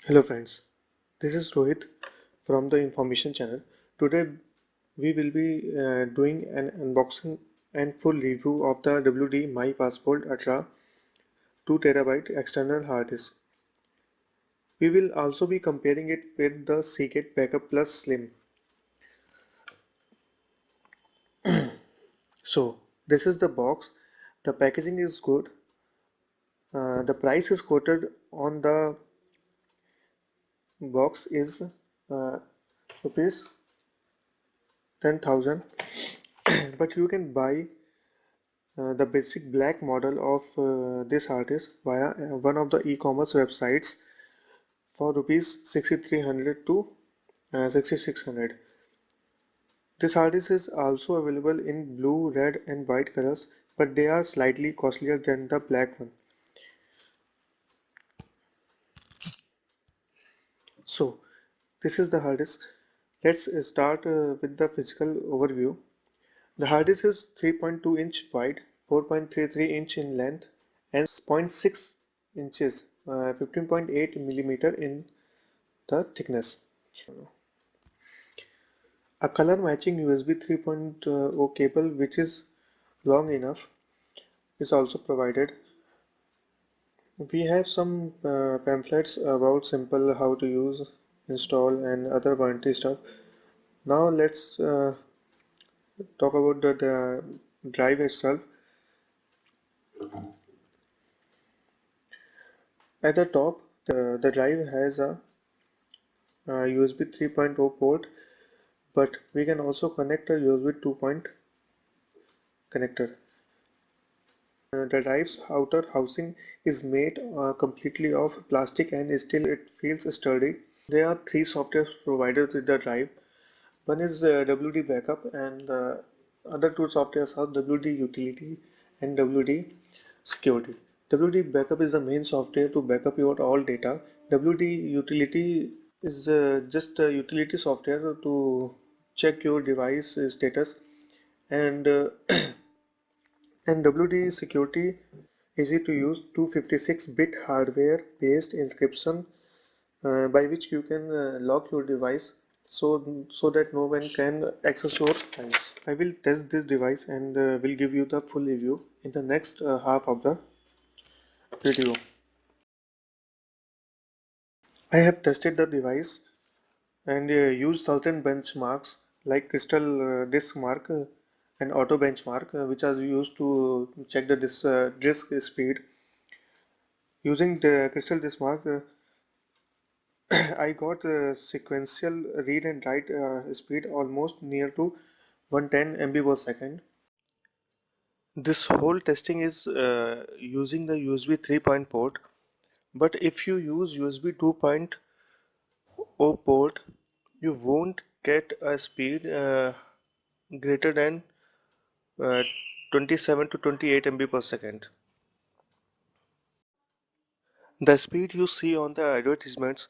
Hello friends, this is Rohit from the Information channel. Today we will be doing an unboxing and full review of the WD My Passport Ultra 2 TB external hard disk. We will also be comparing it with the Seagate Backup Plus Slim. So this is the box. The packaging is good. The price is quoted on the box is uh, rupees 10,000, but you can buy the basic black model of this hard disk via one of the e-commerce websites for rupees 6300 to 6600. This hard disk is also available in blue, red and white colors, but they are slightly costlier than the black one. So this is the hard disk. Let's start with the physical overview. The hard disk is 3.2-inch wide, 4.33-inch in length, and 0.6 inches, 15.8 millimeter in the thickness. A color matching USB 3.0 cable, which is long enough, is also provided. We have some pamphlets about simple how to use, install, and other warranty stuff. Now let's talk about the drive itself. At the top, the drive has a USB 3.0 port, but we can also connect a USB 2 connector. The drive's outer housing is made completely of plastic and still it feels sturdy. There are three software provided with the drive. One is WD Backup and the other two softwares are WD Utility and WD Security. WD Backup is the main software to backup your all data. WD Utility is just a utility software to check your device status, and and WD Security easy to use 256-bit hardware based encryption by which you can lock your device so that no one can access your files. I will test this device and will give you the full review in the next half of the video. I have tested the device and used certain benchmarks like Crystal Disk Mark and Auto Benchmark, which are used to check the disk speed. Using the Crystal Disk Mark, I got sequential read and write speed almost near to 110 MB per second. This whole testing is using the USB 3 port, but if you use USB 2.0 port, you won't get a speed greater than uh, 27 to 28 MB per second. The speed you see on the advertisements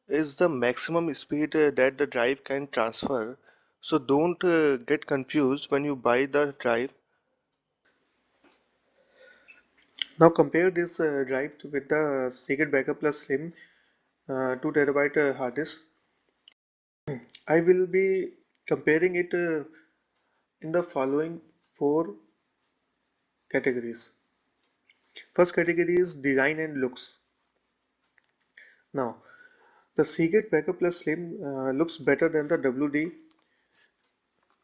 is the maximum speed that the drive can transfer. So don't get confused when you buy the drive. Now compare this drive with the Seagate Backup Plus Slim 2 TB hard disk. I will be comparing it in the following four categories. First category is design and looks. Now, the Seagate Backup Plus Slim looks better than the WD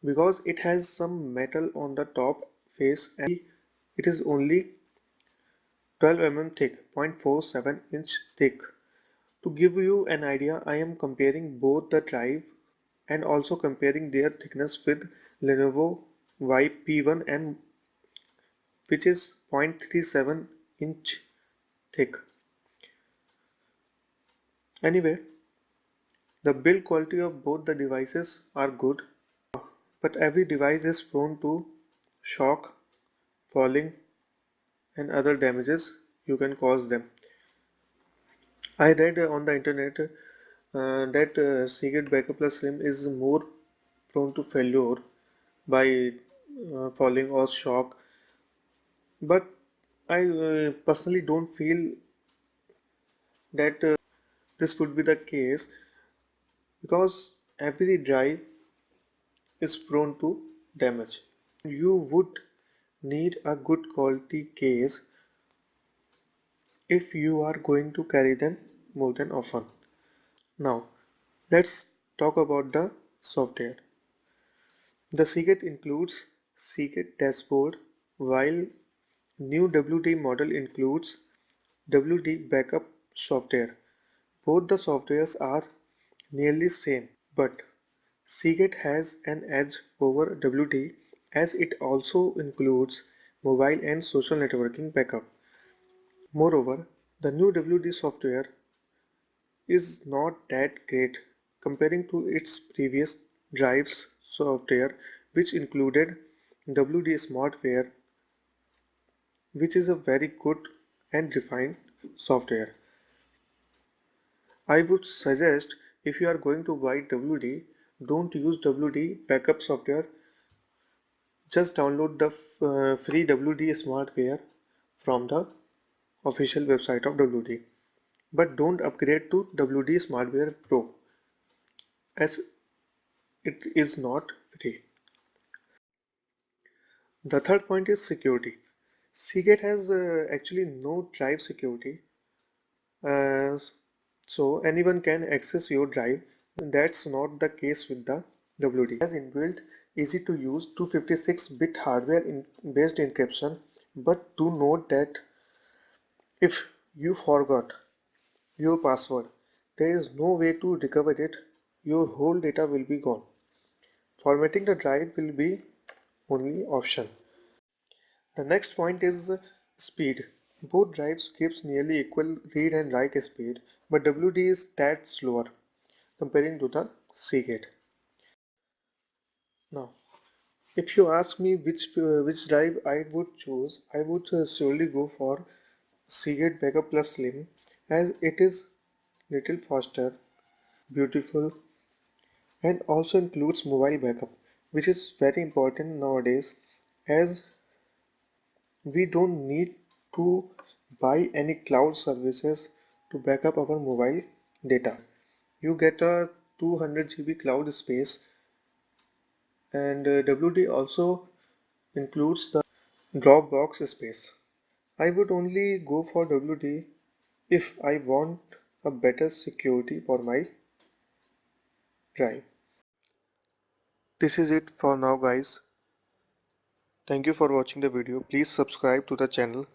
because it has some metal on the top face and it is only 12 mm thick, 0.47 inch thick. To give you an idea, I am comparing both the drive and also comparing their thickness with Lenovo YP1M, which is 0.37 inch thick. Anyway, the build quality of both the devices are good, but every device is prone to shock, falling and other damages you can cause them. I read on the internet that Seagate Backup Plus Slim is more prone to failure by falling or shock, but I personally don't feel that this would be the case because every drive is prone to damage. You would need a good quality case if you are going to carry them more than often. Now, let's talk about the software. The Seagate includes Seagate Dashboard, while new WD model includes WD Backup software. Both the softwares are nearly same, but Seagate has an edge over WD as it also includes mobile and social networking backup. Moreover, the new WD software is not that great comparing to its previous drives software, which included WD Smartware, which is a very good and refined software. I would suggest if you are going to buy WD, don't use WD backup software. Just download the free WD Smartware from the official website of WD. But don't upgrade to WD Smartware Pro as it is not free. The third point is security. Seagate has actually no drive security, uh, so anyone can access your drive. That's not the case with the WD. It has inbuilt easy to use 256-bit hardware based encryption, but do note that if you forgot your password, there is no way to recover it. Your whole data will be gone. Formatting the drive will be only option. The next point is speed. Both drives gives nearly equal read and write speed, but WD is tad slower comparing to the Seagate. Now, if you ask me which drive I would choose, I would surely go for Seagate Backup Plus Slim as it is little faster, beautiful, and also includes mobile backup, which is very important nowadays as we don't need to buy any cloud services to back up our mobile data. You get a 200 GB cloud space, and WD also includes the Dropbox space. I would only go for WD if I want a better security for my drive. This is it for now, guys. Thank you for watching the video. Please subscribe to the channel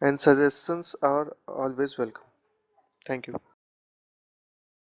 and suggestions are always welcome. Thank you.